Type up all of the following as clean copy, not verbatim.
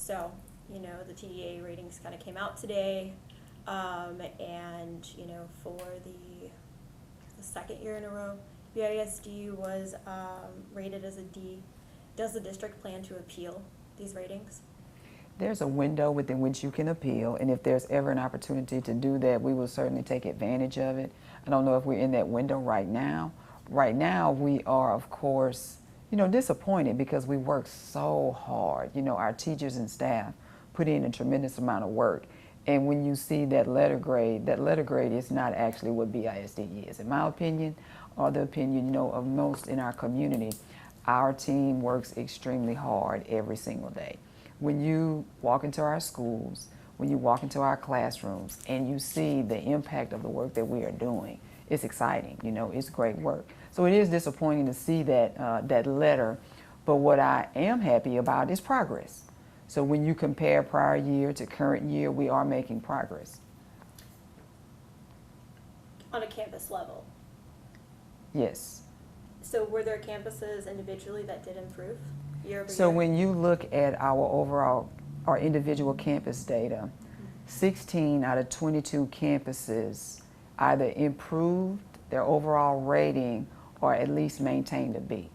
So, the TEA ratings kind of came out today, and, for the second year in a row, BISD was rated as a D. Does the district plan to appeal these ratings? There's a window within which you can appeal, and if there's ever an opportunity to do that, we will certainly take advantage of it. I don't know if we're in that window right now. Right now, we are, of course, disappointed because we work so hard. Our teachers and staff put in a tremendous amount of work. And when you see that letter grade is not actually what BISD is. In my opinion, or the opinion, of most in our community, our team works extremely hard every single day. When you walk into our schools, when you walk into our classrooms, and you see the impact of the work that we are doing, it's exciting. It's great work. So it is disappointing to see that letter, but what I am happy about is progress. So when you compare prior year to current year, we are making progress. On a campus level? Yes. So were there campuses individually that did improve year over So year? when you look at our individual campus data, 16 out of 22 campuses either improved their overall rating or at least maintained a B.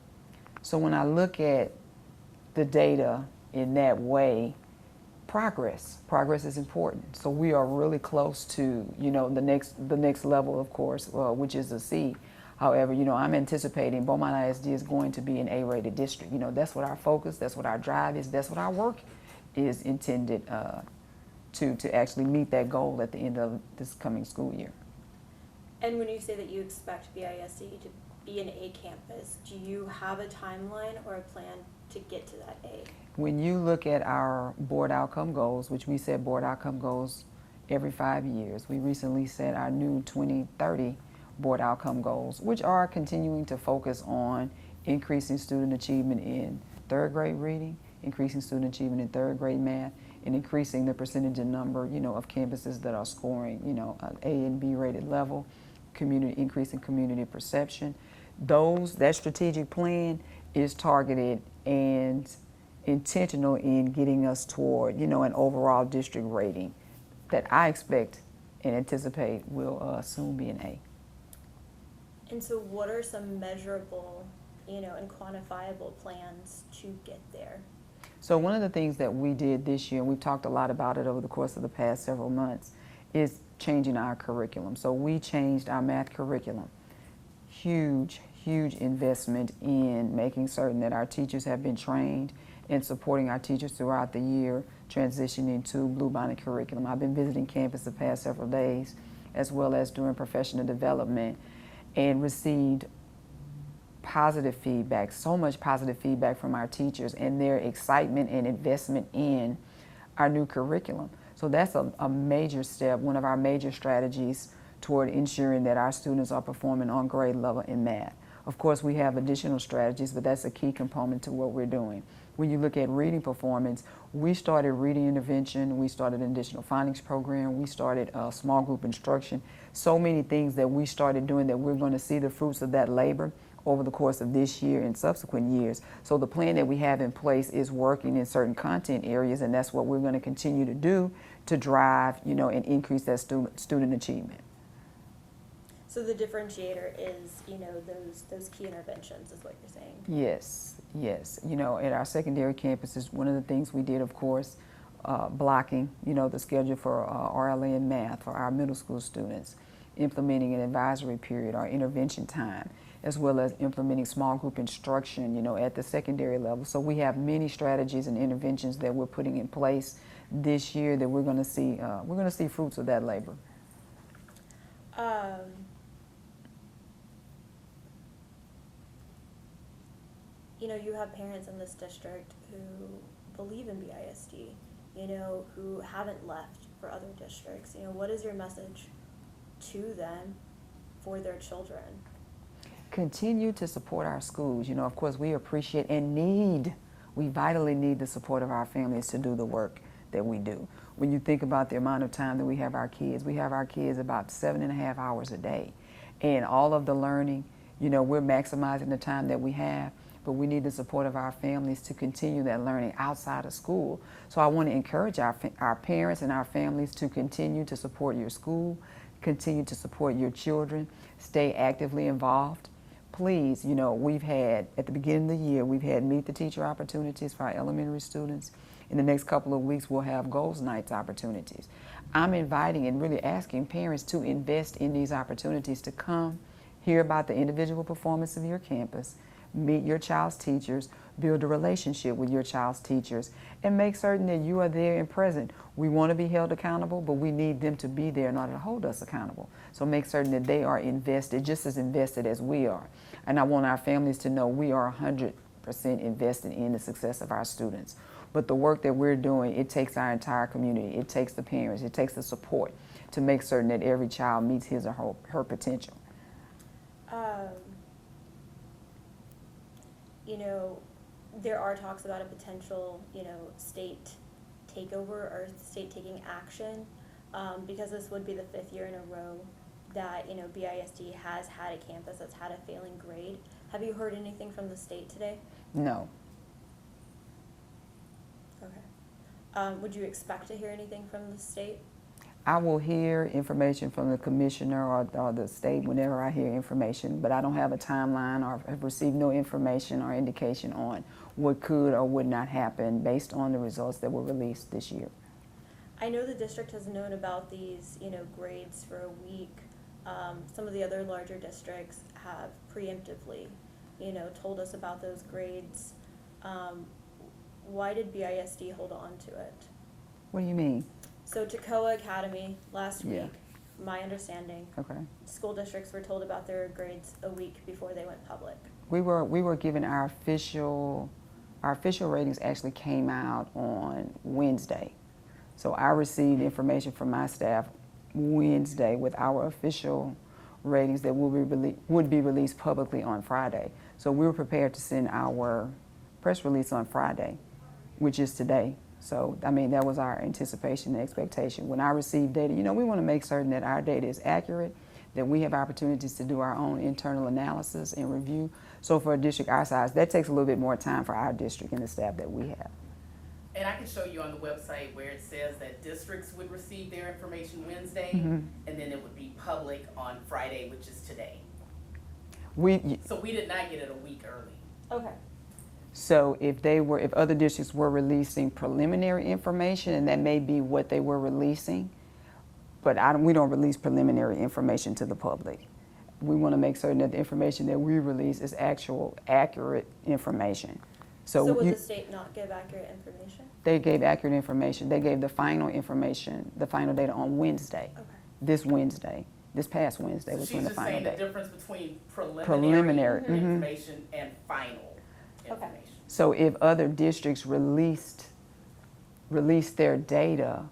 So when I look at the data in that way, progress is important. So we are really close to, the next level, of course, which is a C. However, I'm anticipating Beaumont ISD is going to be an A-rated district. That's what our focus, that's what our drive is, that's what our work is intended to actually meet that goal at the end of this coming school year. And when you say that you expect BISD to be an A campus, do you have a timeline or a plan to get to that A? When you look at our board outcome goals, which we set board outcome goals every 5 years, we recently set our new 2030 board outcome goals, which are continuing to focus on increasing student achievement in third grade reading, increasing student achievement in third grade math, and increasing the percentage and number, of campuses that are scoring, an A and B rated level, increasing community perception. That strategic plan is targeted and intentional in getting us toward, an overall district rating that I expect and anticipate will soon be an A. And so what are some measurable, and quantifiable plans to get there? So one of the things that we did this year, and we've talked a lot about it over the course of the past several months, is changing our curriculum. So we changed our math curriculum. Huge investment in making certain that our teachers have been trained and supporting our teachers throughout the year, transitioning to Bluebonnet curriculum. I've been visiting campus the past several days, as well as doing professional development, and received positive feedback, so much positive feedback from our teachers and their excitement and investment in our new curriculum. So that's a major step, one of our major strategies toward ensuring that our students are performing on grade level in math. Of course, we have additional strategies, but that's a key component to what we're doing. When you look at reading performance, we started reading intervention, we started an additional findings program, we started small group instruction, so many things that we started doing that we're going to see the fruits of that labor over the course of this year and subsequent years. So the plan that we have in place is working in certain content areas, and that's what we're going to continue to do to drive, and increase that student achievement. So the differentiator is, those key interventions is what you're saying? Yes. At our secondary campuses, one of the things we did, of course, blocking, the schedule for RLA and math for our middle school students, implementing an advisory period or intervention time, as well as implementing small group instruction, at the secondary level. So we have many strategies and interventions that we're putting in place this year that we're going to see fruits of that labor. You have parents in this district who believe in BISD, who haven't left for other districts. What is your message to them for their children? Continue to support our schools. Of course, we appreciate and we vitally need the support of our families to do the work that we do. When you think about the amount of time that we have our kids about 7.5 hours a day. And all of the learning, we're maximizing the time that we have. but we need the support of our families to continue that learning outside of school. So I want to encourage our parents and our families to continue to support your school, continue to support your children, stay actively involved. Please, you know, we've had, at the beginning of the year, we've had meet the teacher opportunities for our elementary students. In the next couple of weeks, we'll have goals nights opportunities. I'm inviting and really asking parents to invest in these opportunities, to come, hear about the individual performance of your campus, meet your child's teachers, build a relationship with your child's teachers, and make certain that you are there and present. We want to be held accountable, but we need them to be there in order to hold us accountable. So make certain that they are invested, just as invested as we are. And I want our families to know we are 100% invested in the success of our students. But the work that we're doing, it takes our entire community. It takes the parents. It takes the support to make certain that every child meets his or her potential. You know, there are talks about a potential, you know, state takeover or state taking action, because this would be the 5th year in a row that, you know, BISD has had a campus that's had a failing grade. Have you heard anything from the state today? No. Okay. Would you expect to hear anything from the state? I will hear information from the commissioner or the state whenever I hear information, but I don't have a timeline or have received no information or indication on what could or would not happen based on the results that were released this year. I know the district has known about these, you know, grades for a week. Some of the other larger districts have preemptively, you know, told us about those grades. Why did BISD hold on to it? What do you mean? So Toccoa Academy last Yeah. week, my understanding, Okay. school districts were told about their grades a week before they went public. We were given our official ratings actually came out on Wednesday. So I received information from my staff Wednesday with our official ratings that would be released publicly on Friday. So we were prepared to send our press release on Friday, which is today. So, I mean, that was our anticipation and expectation. When I receive data, you know, we want to make certain that our data is accurate, that we have opportunities to do our own internal analysis and review. So for a district our size, that takes a little bit more time for our district and the staff that we have. And I can show you on the website where it says that districts would receive their information Wednesday, and then it would be public on Friday, which is today. So we did not get it a week early. Okay. So if other districts were releasing preliminary information, and that may be what they were releasing, but we don't release preliminary information to the public. We want to make certain that the information that we release is accurate information. So would the state not give accurate information? They gave accurate information. They gave the final information, the final data on Wednesday. Okay. This past Wednesday was when the final She's just saying data. the difference between preliminary Mhm. information and final information. So if other districts released their data,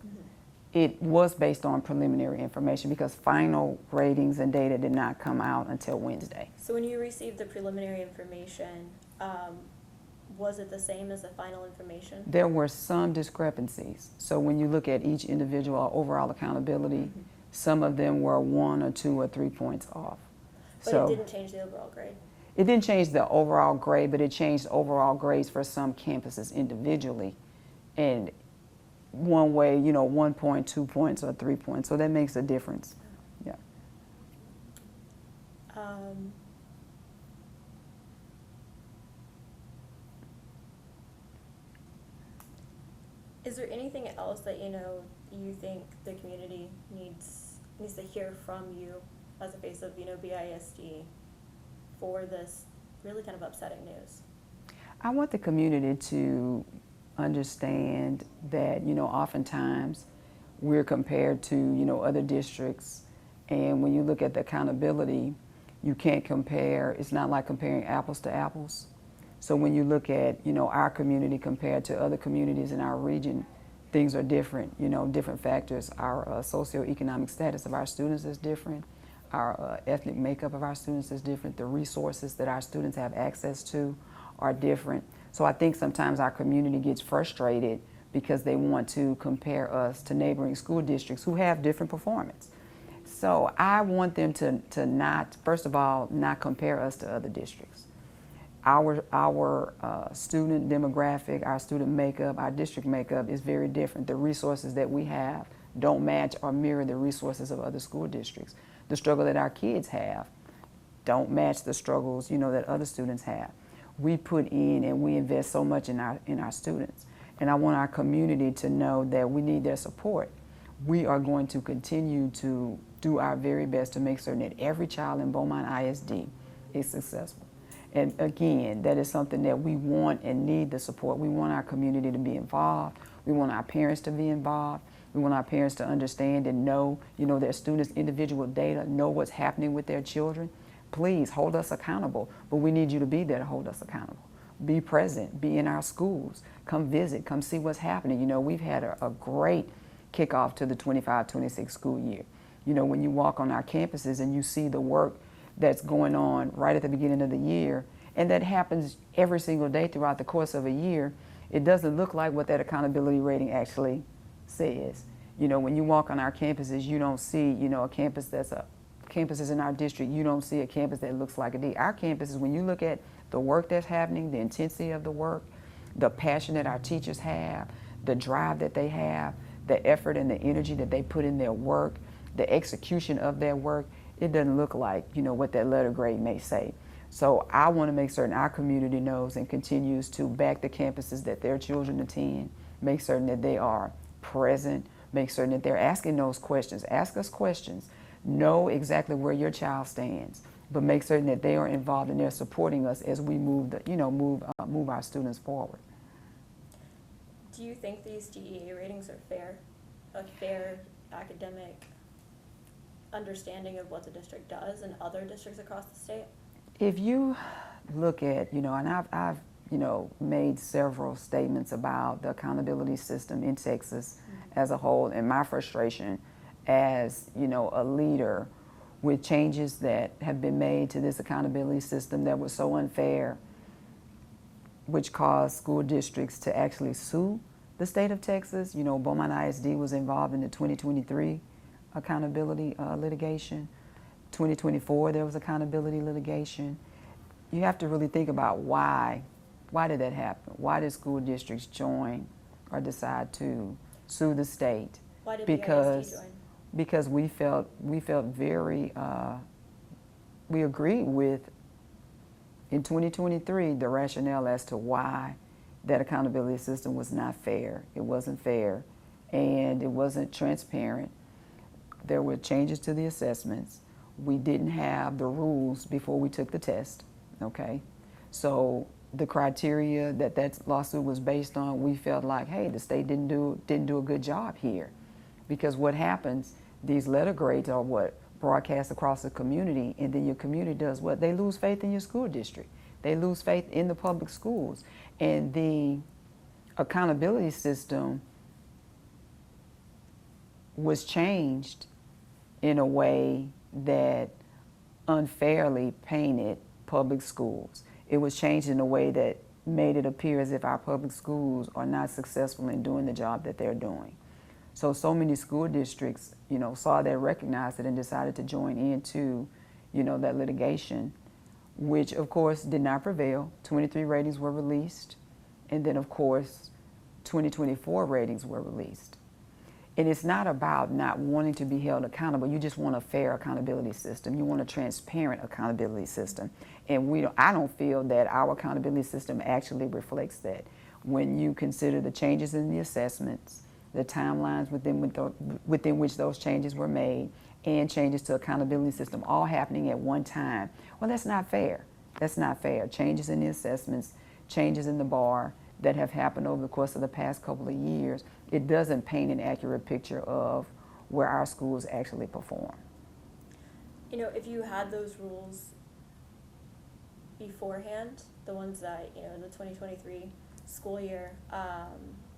it was based on preliminary information because final ratings and data did not come out until Wednesday. So when you received the preliminary information, was it the same as the final information? There were some discrepancies. So when you look at each individual overall accountability, some of them were 1 or 2 or 3 points off. But it didn't change the overall grade? It didn't change the overall grade, but it changed overall grades for some campuses individually. And one way, you know, 1 point, 2 points, or 3 points. So that makes a difference. Yeah. Is there anything else that, you know, you think the community needs to hear from you as the face of, you know, BISD for this really kind of upsetting news? I want the community to understand that, you know, oftentimes we're compared to, you know, other districts, and when you look at the accountability, you can't compare. It's not like comparing apples to apples. So when you look at, you know, our community compared to other communities in our region, things are different, you know, different factors. Our socioeconomic status of our students is different. Our ethnic makeup of our students is different. The resources that our students have access to are different. So I think sometimes our community gets frustrated because they want to compare us to neighboring school districts who have different performance. So I want them to not, first of all, not compare us to other districts. Our student demographic, our student makeup, our district makeup is very different. The resources that we have don't match or mirror the resources of other school districts. The struggle that our kids have don't match the struggles, that other students have. We put in and we invest so much in our students. And I want our community to know that we need their support. We are going to continue to do our very best to make certain that every child in Beaumont ISD is successful. And again, that is something that we want and need the support. We want our community to be involved. We want our parents to be involved. We want our parents to understand and know, their students' individual data, know what's happening with their children. Please hold us accountable, but we need you to be there to hold us accountable. Be present, be in our schools, come visit, come see what's happening. We've had a great kickoff to the 25-26 school year. When you walk on our campuses and you see the work that's going on right at the beginning of the year, and that happens every single day throughout the course of a year, it doesn't look like what that accountability rating actually says. When you walk on our campuses, you don't see, a campus campuses in our district, you don't see a campus that looks like a D. Our campuses, when you look at the work that's happening, the intensity of the work, the passion that our teachers have, the drive that they have, the effort and the energy that they put in their work, the execution of their work, it doesn't look like, what that letter grade may say. So I want to make certain our community knows and continues to back the campuses that their children attend, make certain that they are present, make certain that they're asking those questions. Ask us questions. Know exactly where your child stands, but make certain that they are involved and they're supporting us as we move our students forward. Do you think these TEA ratings are fair? A fair academic understanding of what the district does and other districts across the state? If you look at, and I've made several statements about the accountability system in Texas as a whole, and my frustration as, a leader with changes that have been made to this accountability system that was so unfair, which caused school districts to actually sue the state of Texas. Beaumont ISD was involved in the 2023 accountability litigation. 2024, there was accountability litigation. You have to really think about why did that happen? Why did school districts join or decide to sue the state? Why did the ISD join? Because we felt very, we agreed with, in 2023, the rationale as to why that accountability system was not fair. It wasn't fair, and it wasn't transparent. There were changes to the assessments. We didn't have the rules before we took the test, okay? So the criteria that lawsuit was based on, we felt like, hey, the state didn't do a good job here. Because what happens, these letter grades are what broadcast across the community, and then your community does what? They lose faith in your school district. They lose faith in the public schools. And the accountability system was changed in a way that unfairly painted public schools. It was changed in a way that made it appear as if our public schools are not successful in doing the job that they're doing. So many school districts, saw that, recognized it, and decided to join into, that litigation, which of course did not prevail. 23 ratings were released, and then of course 2024 ratings were released. And it's not about not wanting to be held accountable. You just want a fair accountability system. You want a transparent accountability system. And I don't feel that our accountability system actually reflects that. When you consider the changes in the assessments, the timelines within which those changes were made, and changes to accountability system all happening at one time, well, that's not fair. That's not fair. Changes in the assessments, changes in the bar that have happened over the course of the past couple of years, it doesn't paint an accurate picture of where our schools actually perform. If you had those rules beforehand, the ones that, in the 2023 school year,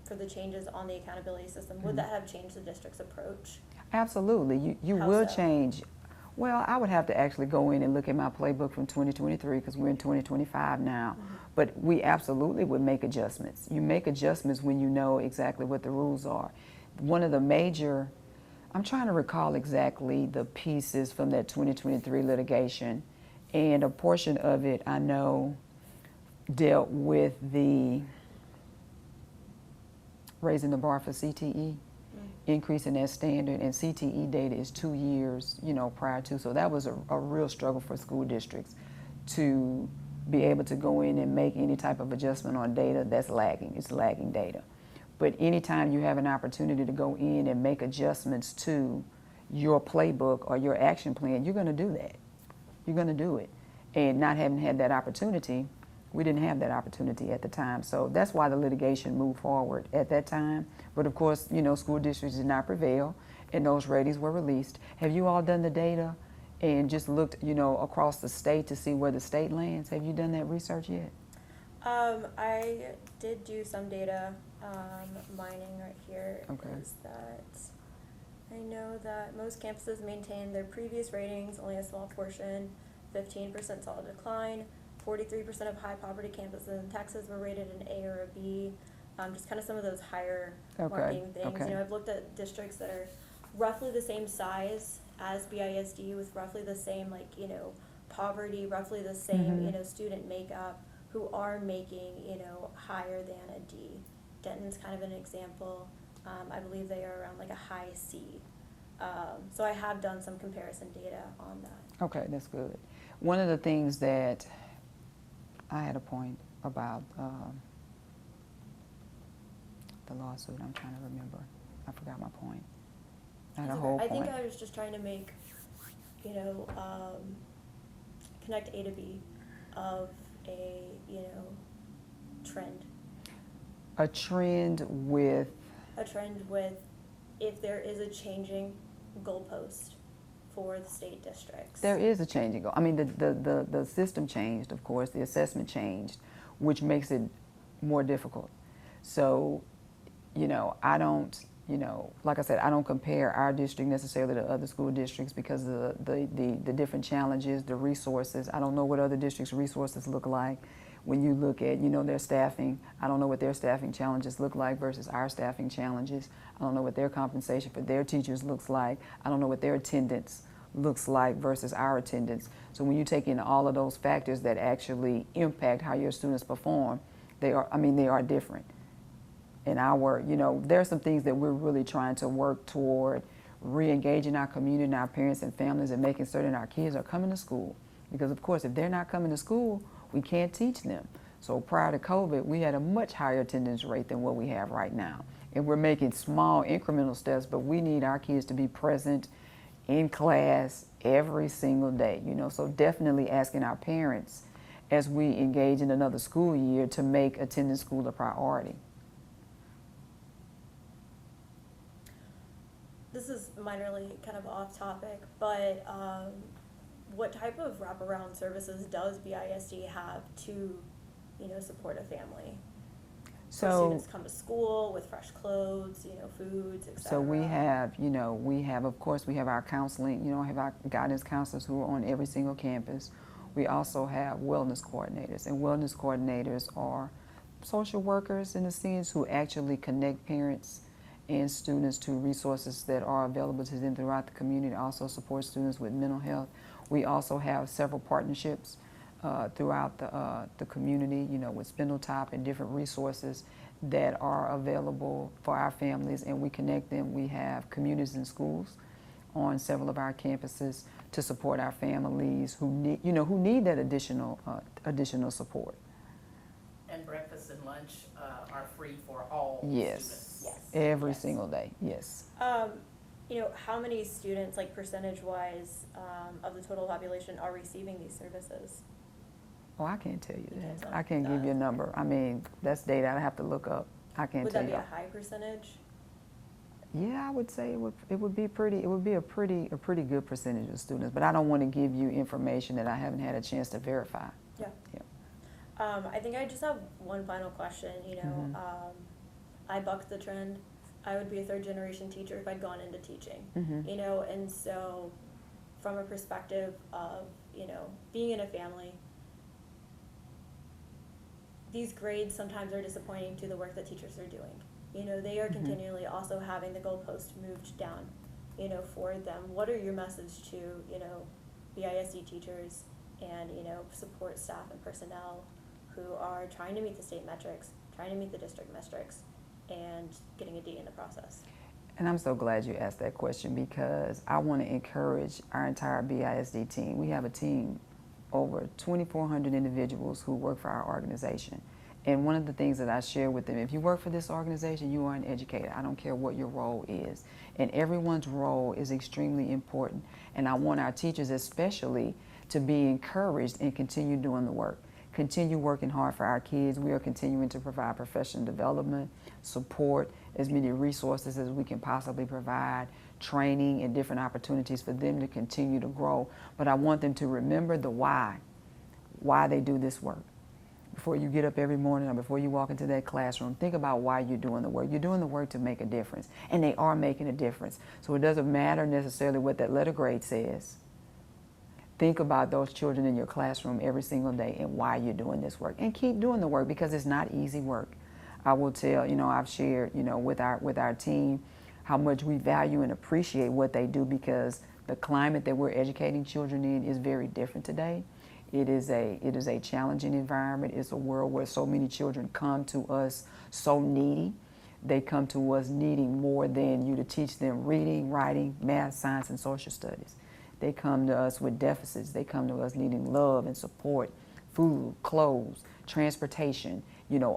for the changes on the accountability system, would that have changed the district's approach? Absolutely. You How will so? change. Well, I would have to actually go in and look at my playbook from 2023 because we're in 2025 now. But we absolutely would make adjustments. You make adjustments when you know exactly what the rules are. One of the major, I'm trying to recall exactly the pieces from that 2023 litigation, and a portion of it I know dealt with the raising the bar for CTE, increasing that standard, and CTE data is 2 years, prior to. So that was a real struggle for school districts to be able to go in and make any type of adjustment on data that's lagging. It's lagging data. But anytime you have an opportunity to go in and make adjustments to your playbook or your action plan, you're going to do that. You're going to do it. And not having had that opportunity, we didn't have that opportunity at the time. So that's why the litigation moved forward at that time. But of course, school districts did not prevail and those ratings were released. Have you all done the data and just looked, across the state to see where the state lands? Have you done that research yet? I did do some data mining right here. Okay. Is that I know that most campuses maintain their previous ratings, only a small portion, 15% saw a decline. 43% of high poverty campuses in Texas were rated an A or a B. Just kind of some of those higher marking things. Okay. I've looked at districts that are roughly the same size as BISD with roughly the same poverty, roughly the same student makeup, who are making higher than a D. Denton's kind of an example. I believe they are around like a high C. So I have done some comparison data on that. Okay, that's good. One of the things that I had a point about the lawsuit. I'm trying to remember. I forgot my point. I had a whole point. I think I was just trying to make, connect A to B of a, trend. A trend with If there is a changing goalpost for the state districts. There is a changing goal. I mean, the system changed, of course, the assessment changed, which makes it more difficult. So, I don't, like I said, I don't compare our district necessarily to other school districts because of the different challenges, the resources. I don't know what other districts' resources look like. When you look at, their staffing, I don't know what their staffing challenges look like versus our staffing challenges. I don't know what their compensation for their teachers looks like. I don't know what their attendance looks like versus our attendance. So when you take in all of those factors that actually impact how your students perform, they are different. And there are some things that we're really trying to work toward re-engaging our community and our parents and families and making certain our kids are coming to school. Because of course, if they're not coming to school, we can't teach them. So prior to COVID, we had a much higher attendance rate than what we have right now. And we're making small incremental steps, but we need our kids to be present in class every single day, So definitely asking our parents as we engage in another school year to make attending school a priority. This is minorly kind of off topic, but what type of wraparound services does BISD have to, support a family? So students come to school with fresh clothes, foods, etc. So we have, of course, we have our counseling, have our guidance counselors who are on every single campus. We also have wellness coordinators, and wellness coordinators are social workers in a sense who actually connect parents and students to resources that are available to them throughout the community, also support students with mental health. We also have several partnerships throughout the community, with Spindletop and different resources that are available for our families, and we connect them. We have communities and schools on several of our campuses to support our families who need that additional support. And breakfast and lunch are free for all students. Yes. Every single day, yes. How many students, like percentage-wise, of the total population are receiving these services? Oh, I can't tell you that. tell I can't give you a number. I mean, that's data I'd have to look up. I can't tell you. Would that be a high percentage? Yeah, I would say it would be a pretty good percentage of students, but I don't want to give you information that I haven't had a chance to verify. Yeah. I think I just have one final question. I bucked the trend. I would be a third generation teacher if I'd gone into teaching. And so from a perspective of, being in a family, these grades sometimes are disappointing to the work that teachers are doing. They are continually also having the goalpost moved down, for them. What are your message to, BISD teachers and, support staff and personnel who are trying to meet the state metrics, trying to meet the district metrics, and getting a D in the process. And I'm so glad you asked that question, because I want to encourage our entire BISD team. We have a team, over 2,400 individuals who work for our organization. And one of the things that I share with them, if you work for this organization, you are an educator. I don't care what your role is. And everyone's role is extremely important. And I want our teachers especially to be encouraged and continue doing the work. Continue working hard for our kids. We are continuing to provide professional development, support, as many resources as we can possibly provide, training and different opportunities for them to continue to grow. But I want them to remember the why they do this work. Before you get up every morning or before you walk into that classroom, think about why you're doing the work. You're doing the work to make a difference, and they are making a difference. So it doesn't matter necessarily what that letter grade says. Think about those children in your classroom every single day and why you're doing this work, and keep doing the work, because it's not easy work. I will tell, I've shared, with our team how much we value and appreciate what they do, because the climate that we're educating children in is very different today. It is a challenging environment. It's a world where so many children come to us so needy. They come to us needing more than you to teach them reading, writing, math, science, and social studies. They come to us with deficits. They come to us needing love and support, food, clothes, transportation,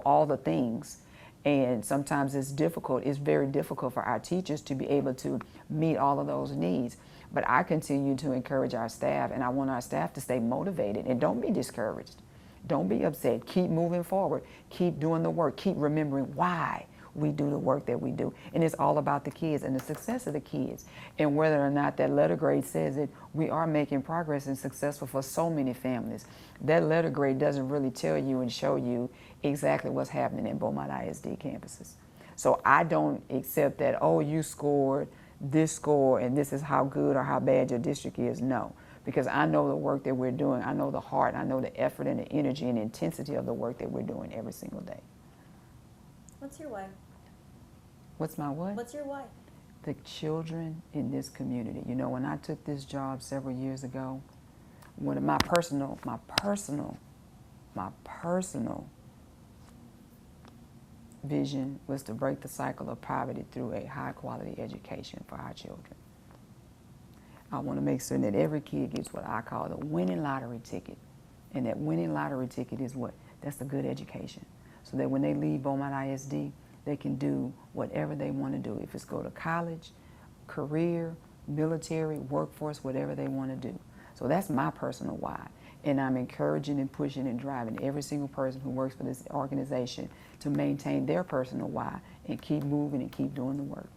all the things. And sometimes it's difficult. It's very difficult for our teachers to be able to meet all of those needs. But I continue to encourage our staff, and I want our staff to stay motivated, and don't be discouraged. Don't be upset. Keep moving forward. Keep doing the work. Keep remembering why we do the work that we do. And it's all about the kids and the success of the kids. And whether or not that letter grade says it, we are making progress and successful for so many families. That letter grade doesn't really tell you and show you exactly what's happening in Beaumont ISD campuses. So I don't accept that, oh, you scored this score and this is how good or how bad your district is. No, because I know the work that we're doing. I know the heart. I know the effort and the energy and the intensity of the work that we're doing every single day. What's your why? What's my what? What's your why? The children in this community. When I took this job several years ago, one of my personal vision was to break the cycle of poverty through a high quality education for our children. I want to make certain that every kid gets what I call the winning lottery ticket. And that winning lottery ticket is what? That's a good education. So that when they leave Beaumont ISD, they can do whatever they want to do. If it's go to college, career, military, workforce, whatever they want to do. So that's my personal why. And I'm encouraging and pushing and driving every single person who works for this organization to maintain their personal why and keep moving and keep doing the work.